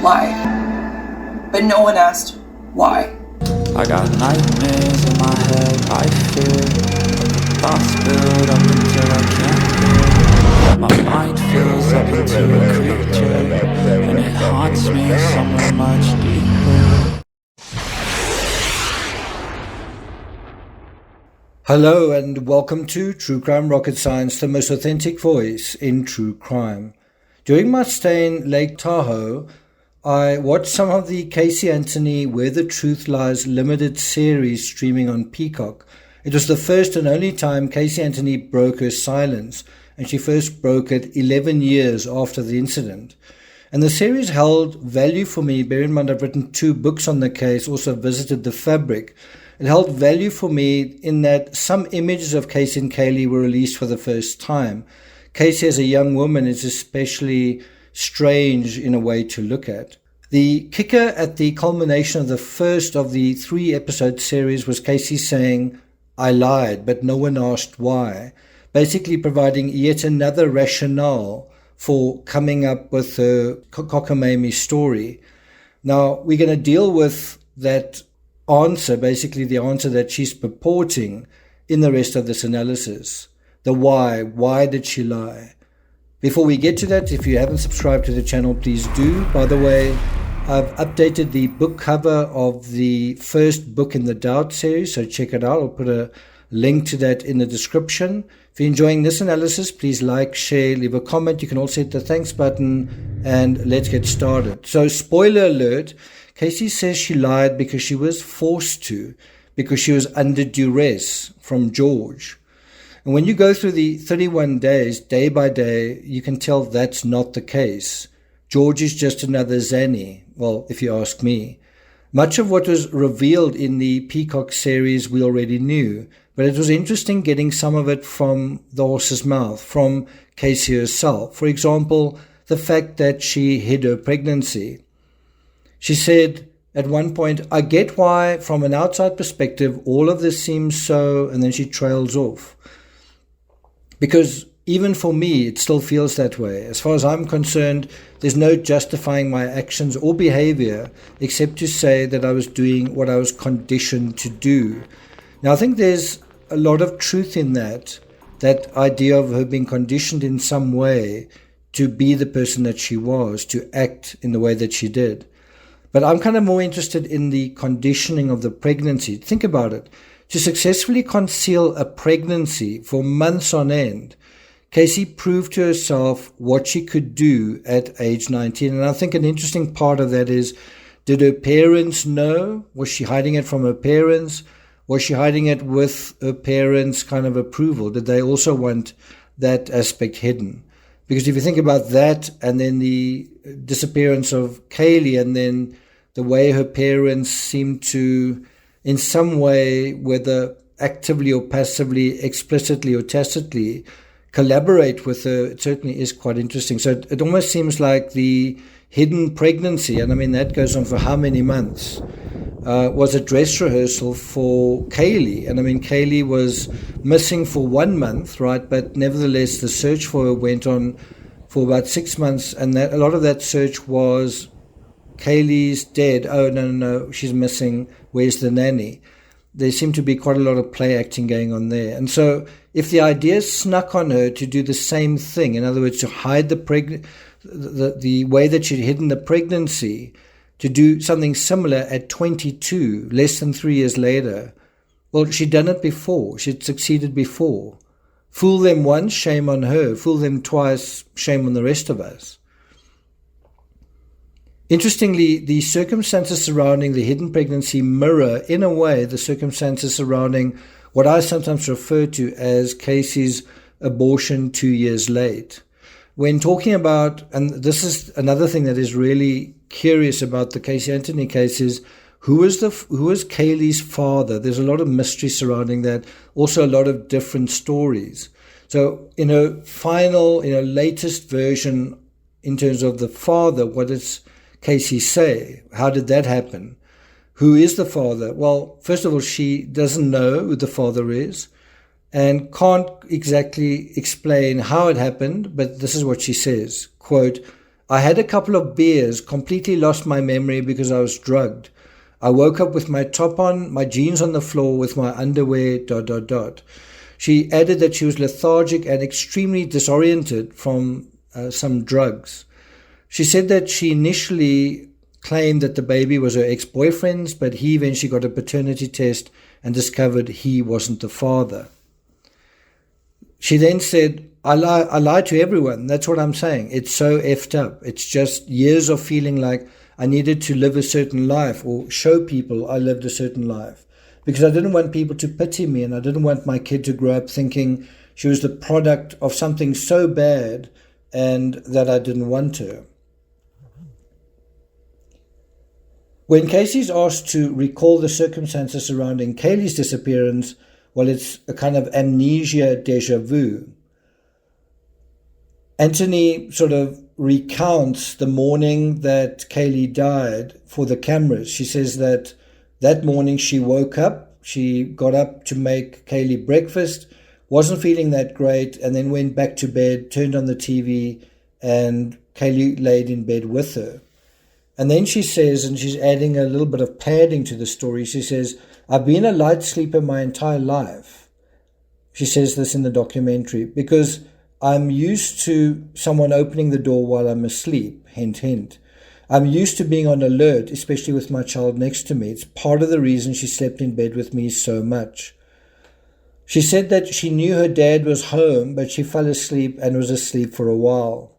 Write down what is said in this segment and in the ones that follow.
that lie. But no one asked why. I got nightmares in my head, I fear thoughts build up until I can't hear. My mind fills up into a creature, and it haunts me somewhere much deeper. Hello and welcome to True Crime Rocket Science, the most authentic voice in true crime. During my stay in Lake Tahoe, I watched some of the Casey Anthony Where the Truth Lies limited series streaming on Peacock. It was the first and only time Casey Anthony broke her silence, and she first broke it 11 years after the incident. And the series held value for me. Bear in mind I've written 2 books on the case, also visited the fabric. It held value for me in that some images of Casey and Caylee were released for the first time. Casey as a young woman is especially strange in a way to look at. The kicker at the culmination of the first of the 3-episode series was Casey saying, "I lied, but no one asked why," basically providing yet another rationale for coming up with her cockamamie story. Now, we're going to deal with that answer, basically the answer that she's purporting in the rest of this analysis. The why did she lie? Before we get to that, if you haven't subscribed to the channel, please do. By the way, I've updated the book cover of the first book in the Doubt series, so check it out. I'll put a link to that in the description. If you're enjoying this analysis, please like, share, leave a comment. You can also hit the thanks button, and let's get started. So, spoiler alert, Casey says she lied because she was forced to, because she was under duress from George. And when you go through the 31 days, day by day, you can tell that's not the case. George is just another Zanny, well, if you ask me. Much of what was revealed in the Peacock series we already knew, but it was interesting getting some of it from the horse's mouth, from Casey herself. For example, the fact that she hid her pregnancy. She said at one point, "I get why, from an outside perspective, all of this seems so," and then she trails off. Because even for me, it still feels that way. As far as I'm concerned, there's no justifying my actions or behavior except to say that I was doing what I was conditioned to do. Now, I think there's a lot of truth in that idea of her being conditioned in some way to be the person that she was, to act in the way that she did. But I'm kind of more interested in the conditioning of the pregnancy. Think about it. To successfully conceal a pregnancy for months on end, Casey proved to herself what she could do at age 19. And I think an interesting part of that is, did her parents know? Was she hiding it from her parents? Was she hiding it with her parents' kind of approval? Did they also want that aspect hidden? Because if you think about that, and then the disappearance of Caylee, and then the way her parents seem to, in some way, whether actively or passively, explicitly or tacitly, collaborate with her, it certainly is quite interesting. So it almost seems like the hidden pregnancy, and I mean that goes on for how many months, was a dress rehearsal for Caylee. And I mean, Caylee was missing for 1 month, right? But nevertheless, the search for her went on for about 6 months, and that, a lot of that search was Caylee's dead. Oh, no, she's missing. Where's the nanny? There seemed to be quite a lot of play acting going on there. And so if the idea snuck on her to do the same thing, in other words, to hide the way that she'd hidden the pregnancy, to do something similar at 22, less than 3 years later, well, she'd done it before. She'd succeeded before. Fool them once, shame on her. Fool them twice, shame on the rest of us. Interestingly, the circumstances surrounding the hidden pregnancy mirror, in a way, the circumstances surrounding what I sometimes refer to as Casey's abortion 2 years late. When talking about, and this is another thing that is really curious about the Casey Anthony case, is who was Caylee's father? There's a lot of mystery surrounding that, also a lot of different stories. So in her final, in her latest version, in terms of the father, what does Casey say? How did that happen? Who is the father? Well, first of all, she doesn't know who the father is and can't exactly explain how it happened, but this is what she says, quote, I had a couple of beers, completely lost my memory because I was drugged. I woke up with my top on, my jeans on the floor with my underwear, ... She added that she was lethargic and extremely disoriented from some drugs. She said that she initially claimed that the baby was her ex-boyfriend's, but he eventually got a paternity test and discovered he wasn't the father. She then said, I lie to everyone. That's what I'm saying. It's so effed up. It's just years of feeling like I needed to live a certain life or show people I lived a certain life, because I didn't want people to pity me, and I didn't want my kid to grow up thinking she was the product of something so bad and that I didn't want her. When Casey's asked to recall the circumstances surrounding Caylee's disappearance, well, it's a kind of amnesia deja vu. Anthony sort of recounts the morning that Caylee died for the cameras. She says that morning she woke up, she got up to make Caylee breakfast, wasn't feeling that great, and then went back to bed, turned on the TV, and Caylee laid in bed with her. And then she says, and she's adding a little bit of padding to the story, she says, I've been a light sleeper my entire life. She says this in the documentary, because I'm used to someone opening the door while I'm asleep, hint, hint. I'm used to being on alert, especially with my child next to me. It's part of the reason she slept in bed with me so much. She said that she knew her dad was home, but she fell asleep and was asleep for a while.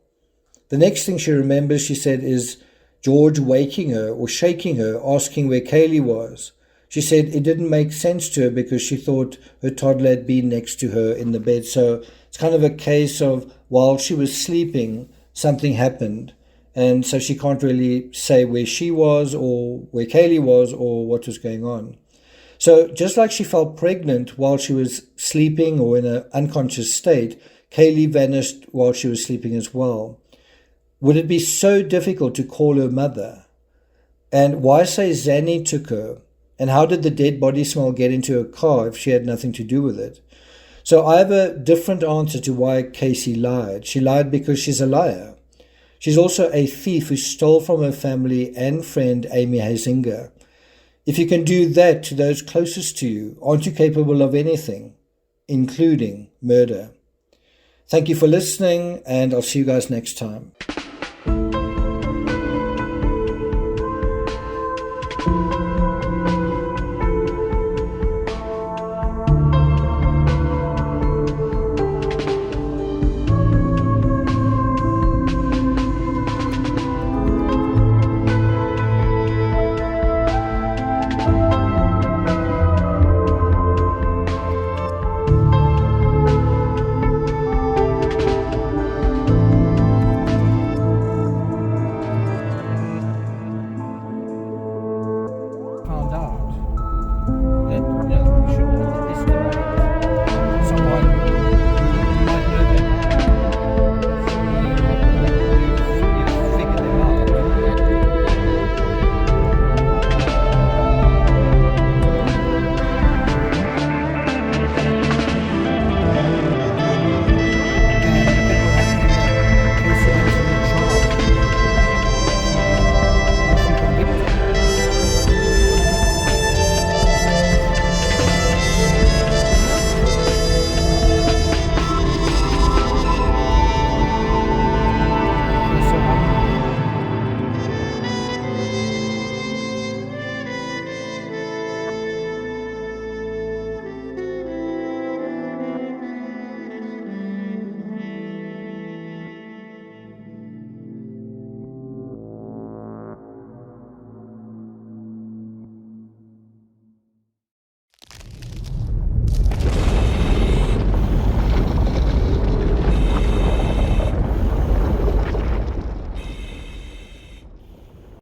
The next thing she remembers, she said, is George waking her or shaking her, asking where Caylee was. She said it didn't make sense to her because she thought her toddler had been next to her in the bed. So it's kind of a case of while she was sleeping, something happened. And so she can't really say where she was or where Caylee was or what was going on. So just like she felt pregnant while she was sleeping or in an unconscious state, Caylee vanished while she was sleeping as well. Would it be so difficult to call her mother? And why say Zanny took her? And how did the dead body smell get into her car if she had nothing to do with it? So I have a different answer to why Casey lied. She lied because she's a liar. She's also a thief who stole from her family and friend Amy Huizinga. If you can do that to those closest to you, aren't you capable of anything, including murder? Thank you for listening, and I'll see you guys next time.